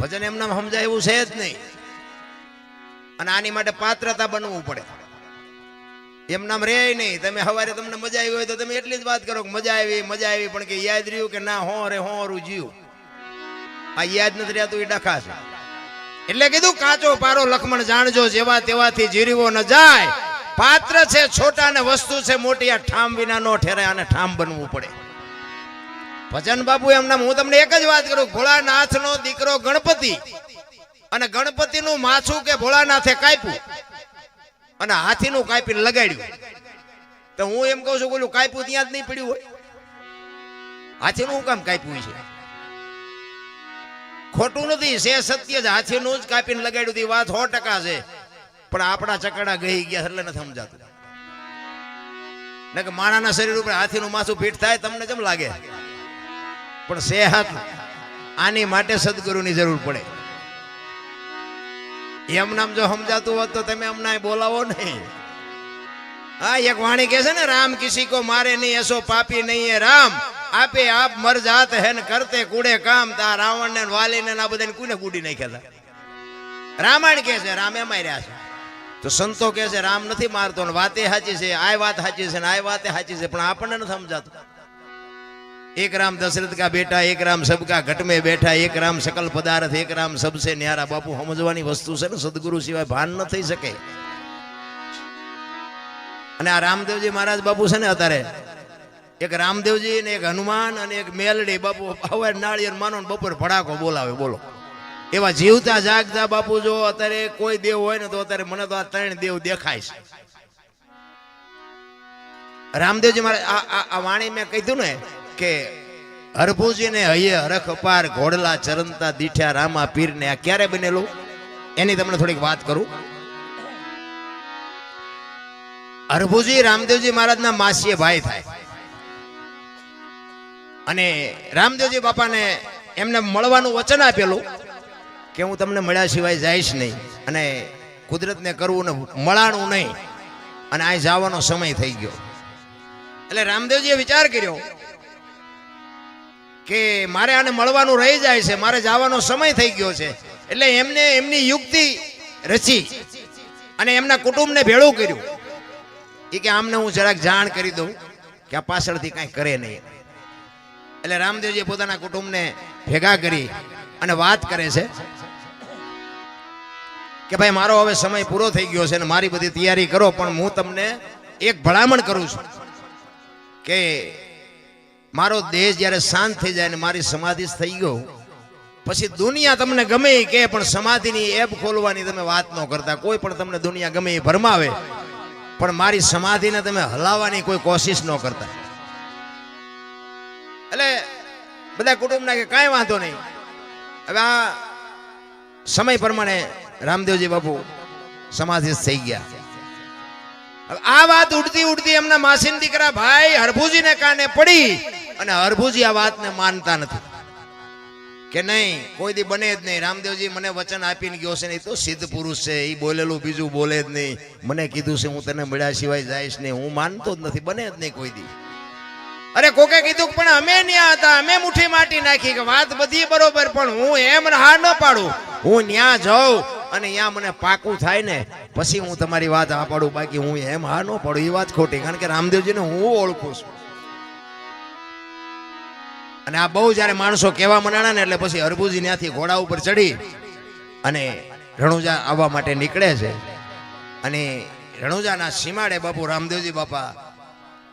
ભજન એમના સમજાય એવું છે જ નહીં, અને આની માટે પાત્રતા બનવું પડે. એમનામ રે નહીં. તમે સવારે તમને મજા આવી હોય તો તમે એટલી જ વાત કરો કે મજા આવી પણ કે યાદ રહ્યું કે ના હો રે હોરું જીવ. આ યાદ નથી રહેતું એ ડખા છે. એટલે કીધું કાચો પારો લખમણ જાણજો, જેવા તેવાથી જીરવો ન જાય. પાત્ર છે છોટા ને વસ્તુ છે મોટી, આ ઠામ વિના નો ઠેરાય, આને ઠામ બનવું પડે. ભજન બાપુ એમના હું તમને એક જ વાત કરું, ભોળાનાથ નો દીકરો ગણપતિ, અને ગણપતિ નું માછું કે ભોળાનાથે કાપ્યું અને હાથીનું કાપીને લગાડ્યું. તો હું એમ કહું છું બોલું કાપ્યું ત્યાં જ નહીં પડ્યું હોય, હાથીનું કામ કાપ્યું છે? ખોટું નથી, છે સત્ય જ. હાથીનું જ કાપીને લગાડ્યું હતી, વાત 100% છે. પણ આપણા ચકડા ગઈ ગયા એટલે નથી સમજાતું. ને કે માણાના શરીર ઉપર હાથીનું માથું ફીટ થાય તમને કેમ લાગે? પણ છે હાથ. આની માટે સદગુરુની જરૂર પડે. એમ નામ જો સમજાતું હોત તો તમે અમને બોલાવો નહીં. હા, એક વાણી કહે છે ને, રામ કિસી કો મારે નહીં એસો પાપી નહીં હે રામ, આપે આપ મર જાત હે ને કરતે કુડે કામ. તા રાવણ ને વાલી ને આ બધાને કુને કુડી નાખ્યા હતા. રામાયણ કહે છે રામે માર્યા છે. તો સંતો કહે છે રામ નથી મારતો, ને વાતે સાચી છે, આ વાત સાચી છે ને આ વાતે સાચી છે, પણ આપણને નથી સમજાતું. एक राम दशरथ का बेटा, एक राम सबका घट में बैठा, एक राम सकल पदार्थ, एक राम सबसे न्यारा. बापू समझवानी वस्तु છે ને, સદગુરુ સિવાય ભાન ન થઈ શકે. અને આ રામદેવજી મહારાજ બાપુ છે ને, અત્યારે એક રામદેવજી ને એક હનુમાન અને એક મેલડી બાપુ હવે નાળિયેર માનો ને બપોર ભડાકો બોલાવે. બોલો, એવા જીવતા જાગતા બાપુ જો અત્યારે કોઈ દેવ હોય ને તો અત્યારે મને તો આ 3 દેવ દેખાય છે. રામદેવજી મહારાજ આ વાણી મેં કીધું ને કે હરભુજી ને હૈયે હરખ અપાર, ઘોડલા ચરંતા દીઠ્યા રામા પીર ને. આ ક્યારે બનેલું એની તમને થોડીક વાત કરું. હરભુજી રામદેવજી મહારાજના માસીએ ભાઈ થાય, અને રામદેવજી બાપાને એમને મળવાનું વચન આપેલું કે હું તમને મળ્યા સિવાય જઈશ નહીં, અને કુદરતને કરવું ને મળાણું નહીં, અને આ જવાનો સમય થઈ ગયો. એટલે રામદેવજીએ વિચાર કર્યો કે મારે આને મળવાનું રહી જાય છે, મારે જવાનો સમય થઈ ગયો છે. એટલે એમને એમની યુક્તિ રચી અને એમના કુટુંબને ભેળું કર્યું. એ કે આમને હું જરાક જાણ કરી દઉં કે આ પાછળથી કાંઈ કરે નહીં. એટલે રામદેવજી પોતાના કુટુંબને ભેગા કરી અને વાત કરે છે કે ભાઈ મારો હવે સમય પૂરો થઈ ગયો છે ને મારી બધી તૈયારી કરો, પણ હું તમને એક ભલામણ કરું છું કે મારો દેહ જ્યારે શાંત થઈ જાય ને મારી સમાધિ થઈ ગયો પછી દુનિયા તમને ગમે કે પણ સમાધિની એપ ખોલવાની તમે વાત ન કરતા. કોઈ પણ તમને દુનિયા ગમે એ ભરમાવે, પણ મારી સમાધિને તમે હલાવવાની કોઈ કોશિશ ન કરતા. એટલે બધા કુટુંબના કે કાંઈ વાંધો નહીં. હવે આ સમય પ્રમાણે રામદેવજી બાપુ સમાધિ થઈ ગયા. હવે આ વાત ઉડતી ઉડતી એમના માસીના દીકરા ભાઈ હરભુજીને કાને પડી, અને હરભુજી આ વાતને માનતા નથી કે નહીં કોઈ દી બને જ નહીં. રામદેવજી મને વચન આપીને ગયો છે ને, એ તો સિદ્ધ પુરુષ છે, એ બોલેલું બીજું બોલે જ નહીં. મને કીધું છે હું તને મળ્યા સિવાય જઈશ નહીં, હું માનતો જ નથી, બને જ નહીં કોઈ દી. અરે કોકે કીધું પણ અમે ન્યા હતા, અમે મુઠ્ઠી માટી નાખી કે વાત બધી બરોબર, પણ હું એમ હા ન પાડું. હું ન્યા જાઉં અને ન્યા મને પાકું થાય ને પછી હું તમારી વાત હા પાડું, બાકી હું એમ હા ન પાડું. એ વાત ખોટી, કારણ કે રામદેવજીને હું ઓળખું છું. અને આ બહુ જયારે માણસો કહેવા મનાણા ને એટલે પછી હરભુજી ત્યાંથી ઘોડા ઉપર ચડી અને રણુજા આવવા માટે નીકળે છે. અને રણુજાના સીમાડે બાપુ રામદેવજી બાપા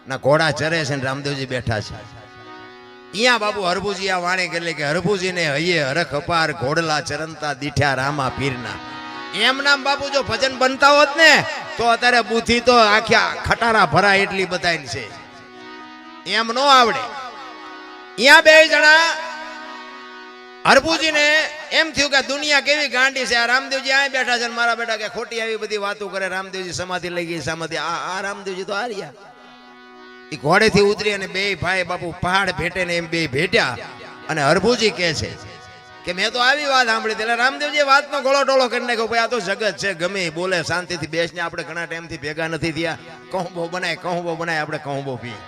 ના ઘોડા ચરે છે ને રામદેવજી બેઠા છે. અહીંયા બાપુ હરભુજી આ વાણી કરી કે હરભુજીને હૈયે હરખ અપાર, ઘોડલા ચરંતા દીઠ્યા રામા પીરના. એમ નામ બાપુ જો ભજન બનતા હોત ને તો અત્યારે બુદ્ધિ તો આખ્યા ખટારા ભરા એટલી બધાની છે, એમ નો આવડે. અહીંયા બે જણા હરભુજીને એમ થયું કે દુનિયા કેવી ગાંડી છે. આ રામદેવજી આ બેઠા છે, મારા બેટા કે ખોટી આવી બધી વાતો કરે. રામદેવજી સમાધિ લઈ ગઈ, સમાધિ. આ રામદેવજી તો હાર્યા. એ ઘોડેથી ઉતરી અને બે ભાઈ બાપુ પહાડ ભેટે ને એમ બે ભેટ્યા. અને હરભુજી કહે છે કે મેં તો આવી વાત સાંભળી. એટલે રામદેવજી વાતનો ગોળો ટોળો કરી નાખ્યો. ભાઈ આ તો જગત છે, ગમે બોલે શાંતિથી બેસને, આપણે ઘણા ટાઈમથી ભેગા નથી થયા. કહુંબો બનાય આપણે કહુંબો પીએ.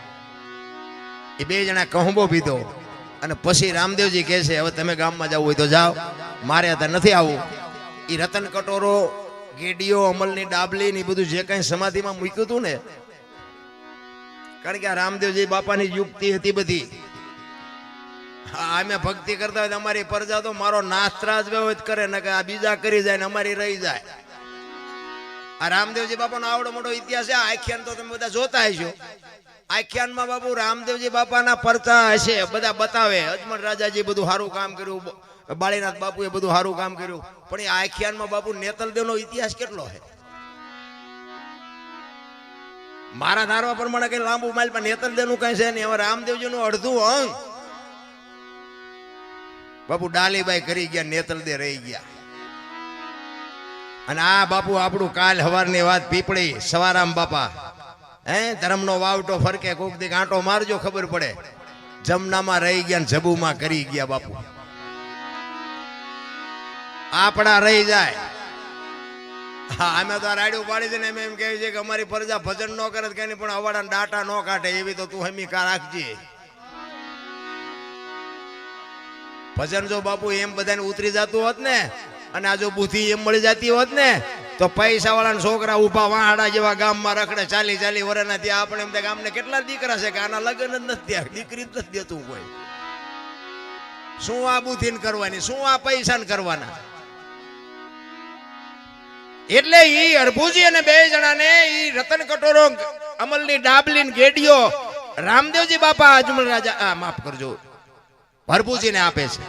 એ બે જણા કહુંબો પીધો અને પછી રામદેવજી કહે છે હવે તમે ગામમાં જવું હોય તો જાઓ, મારે અત્યારે નથી આવવું. એ રતન કટોરો, ગેડીઓ, અમલની ડાબલી ને બધું જે કઈ સમાધિમાં મૂક્યું હતું ને, કારણ કે આ રામદેવજી બાપાની યુક્તિ હતી બધી. અમે ભક્તિ કરતા હોય અમારી પ્રજા તો મારો નાશ ત્રાસ વ્યવહિત કરે ને કે આ બીજા કરી જાય ને અમારી રહી જાય. આ રામદેવજી બાપાનો આવડો મોટો ઇતિહાસ છે. આખ્યાન તો તમે બધા જોતા હશો. આખ્યાનમાં બાપુ રામદેવજી બાપાના પરચા હશે, બધા બતાવે. અજમલ રાજાજી બધું સારું કામ કર્યું, બાળીનાથ બાપુએ બધું સારું કામ કર્યું, પણ એ આખ્યાનમાં બાપુ નેતલદેવનો ઇતિહાસ કેટલો છે? મારા ધારવા પ્રમાણે કઈ લાંબુ માઇલ પણ નેતલદેવનું કઈ છે નહીં. હવે રામદેવજીનું અડધું અંગ બાપુ ડાલીબાઈ કરી ગયા, નેતલદે રહી ગયા. અને આ બાપુ આપણું કાલ હવારની વાત, પીપળી સવારામ બાપા ધર્મનો વાવટો ફરકે, કોક દી કાંટો મારજો ખબર પડે. જમનામાં રહી ગયા, જબુમાં કરી ગયા બાપુ. આપણા રહી જાય. હા, અમે તો રાડ્યું પાડી છે ને એમ એમ કહે છે કે અમારી પ્રજા ભજન ન કરે કઈ, પણ અવાડા ડાટા ન કાઢે એવી તો તું હમી કા રાખજે. ભજન જો બાપુ એમ બધાને ઉતરી જતું હોત ને, અને આ જો બુદ્ધિ એમ મળી જતી હોત ને, તો પૈસા વાળા છોકરા ઉભા વાહાડા જેવા ગામમાં રખડે 40 વર્ષના. ત્યાં આપણે એમ ગામને કેટલા દીકરા છે કે આના લગ્ન જ નથી થયા, દીકરી જ નથી દેતું કોઈ. શું આ બુદ્ધિ કરવાની, શું આ પૈસા કરવાના? એટલે ઈ અરભુજી અને બે જણાને ઈ રતન કટોરો, અમલની ડાબલી, ગેડીઓ રામદેવજી બાપા અજમલ રાજા, માફ કરજો, અરભુજીને આપે છે.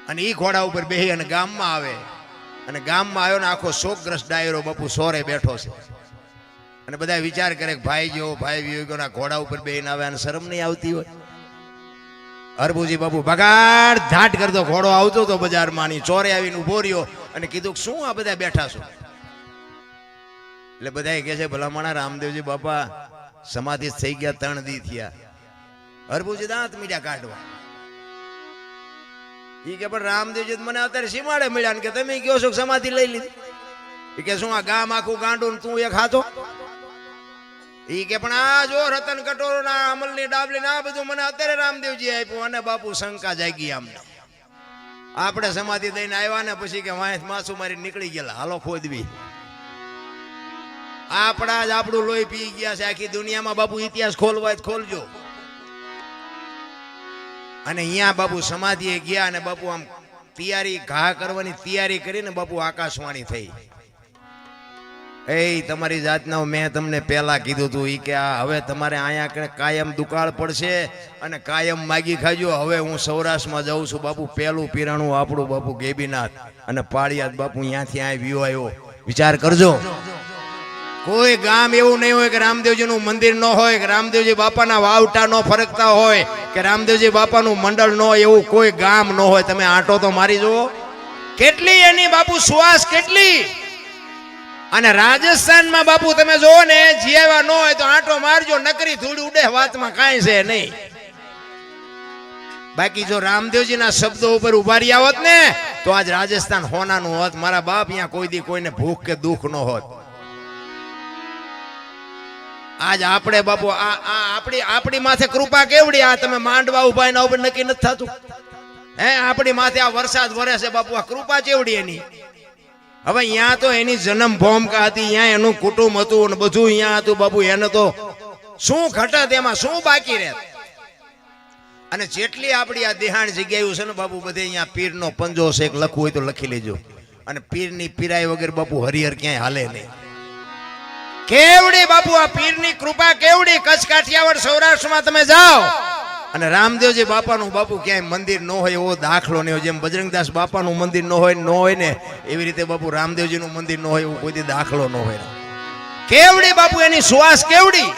અને ઈ ઘોડા ઉપર બેહી અને ગામમાં આવે. અને ગામમાં આવ્યો ને આખો શોકગ્રસ્ત ડાયરો બાપુ સોરે બેઠો છે. અને બધા વિચાર કરે કે ભાઈ વિયોગોના ઘોડા ઉપર બેહીને આવે અને શરમ નહીં આવતી હોય. અરભુજી બાપુ બગાડ ધાટ કરતો ઘોડો આવતો તો બજારમાં, ની ચોરે આવીને ઉભો રહ્યો અને કીધું શું આ બધા બેઠા છો? એટલે બધા કહે છે ભલામણા રામદેવજી બાપા સમાધિ થઈ ગયા, 3 દી થયા. અરભુજી દાંત મીડિયા કાઢવા. ઈ કે પણ રામદેવજી મને અત્યારે સીમાડે મળ્યા ને કે તમે કયો છો સમાધિ લઈ લીધી. ઈ કે શું આ ગામ આખું ગાંડું તું એક હાથો? ઈ કે પણ આ જો રતન કટોરો ના, અમલની ડાબલી ના બધું મને અત્યારે રામદેવજી આપ્યું. અને બાપુ શંકા જાગી અમને. આપણે સમાધિ દઈને આવ્યા ને પછી કે વાંસ માસું મારી નીકળી ગયેલા, હાલો ખોદવી. આપણા જ આપણું લોહી પી ગયા છે. આખી દુનિયામાં બાપુ ઇતિહાસ ખોલવા ખોલજો. અને અહીંયા બાપુ સમાધિએ ગયા અને બાપુ આમ તૈયારી, ઘા કરવાની તૈયારી કરીને બાપુ આકાશવાણી થઈ. એ તમારી જાતના મેં તમને પહેલા કીધું હતું ઈ કે આ હવે તમારે અહીંયા કાયમ દુકાળ પડશે અને કાયમ માગી ખાજો. હવે હું સૌરાષ્ટ્રમાં જાઉં છું બાપુ. પહેલું પીરાણું આપણું બાપુ ગેબીનાથ અને પાળિયાદ બાપુ ત્યાંથી આ વ્યૂ આવ્યો. વિચાર કરજો, કોઈ ગામ એવું નહીં હોય કે રામદેવજીનું મંદિર ન હોય, કે રામદેવજી બાપાના વાવટા ન ફરકતા હોય, કે રામદેવજી બાપાનું મંડળ ન હોય, એવું કોઈ ગામ ન હોય. તમે આંટો તો મારી જુઓ, કેટલી એની બાપુ શ્વાસ કેટલી. અને રાજસ્થાનમાં બાપુ તમે જોવો ને, જીવા ન હોય તો આંટો મારજો, નકરી ધૂળ ઉડે, વાતમાં કાંઈ છે નહીં. બાકી જો રામદેવજીના શબ્દો ઉપર ઉભા રહ્યા હોત ને તો આજ રાજસ્થાન હોનાનું હોત. મારા બાપ અહીંયા કોઈ દી કોઈને ભૂખ કે દુઃખ ન હોત. આજ આપણે બાપુ આપણી માથે કૃપા કેવડી. આ તમે માંડવા ઉભા એના ઉપર નક્કી નથી થતું. આપણી માથે આ વરસાદ વરે છે બાપુ, આ કૃપા કેવડી એની. હવે અહીંયા તો એની જન્મ ભૂમિકા હતી, અહીંયા એનું કુટુંબ હતું ને બધું અહીંયા હતું બાપુ. એને તો શું ઘટત, એમાં શું બાકી રહે. અને જેટલી આપણી આ દેહાણ જગ્યાઓ છે ને બાપુ, બધે અહીંયા પીરનો પંજો છે, લખવું હોય તો લખી લેજો. અને પીરની પીરાઈ વગર બાપુ હરિહર ક્યાંય હાલે નહીં. કેવડી બાપુ આ પીરની કૃપા કેવડી. કચ્છ કાઠિયાવાડ સૌરાષ્ટ્રમાં તમે જાઓ અને રામદેવજી બાપાનું બાપુ ક્યાંય મંદિર ન હોય એવો દાખલો નહીં હોય. જેમ બજરંગદાસ બાપાનું મંદિર ન હોય ને એવી રીતે બાપુ રામદેવજીનું મંદિર ન હોય એવો કોઈ દાખલો ન હોય. કેવડી બાપુ એની શ્વાસ કેવડી.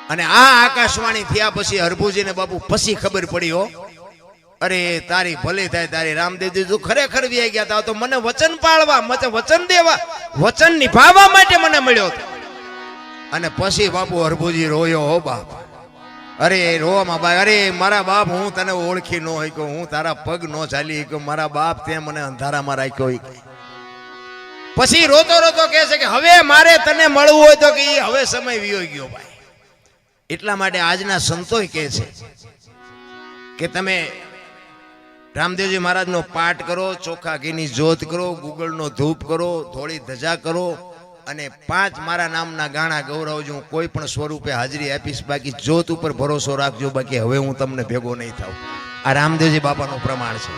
અને આ આકાશવાણી થયા પછી અરભુજીને બાપુ પછી ખબર પડી, હો અરે તારી ભલે થાય, તારી રામદેવજી તું ખરેખર વ્યાઈ ગયા તા તો મને વચન પાળવા, મને વચન દેવા, વચન નિભાવવા માટે મને મળ્યો હતો. અને પછી બાપુ અરભુજી રોયો, હો બાપ. અરે રોવામાં બાપ, અરે મારા બાપ, હું તને ઓળખી ન હોય, હું તારા પગ ન ચાલી, મારા બાપ તે મને અંધારામાં રાખ્યો. પછી રોતો રોતો કહે છે કે હવે મારે તને મળવું હોય તો કે હવે સમય વિયો ગયો ભાઈ. એટલા માટે આજના સંતોય કહે છે કે તમે રામદેવજી મહારાજનો પાઠ કરો, ચોખા ઘીની જ્યોત કરો, ગુગળનો ધૂપ કરો, થોડી ધજા કરો અને 5 મારા નામના ગાણા ગૌરવજો. હું કોઈ પણ સ્વરૂપે હાજરી આપીશ, બાકી જ્યોત ઉપર ભરોસો રાખજો, બાકી હવે હું તમને ભેગો નહીં થાઉં. આ રામદેવજી બાપાનું પ્રમાણ છે.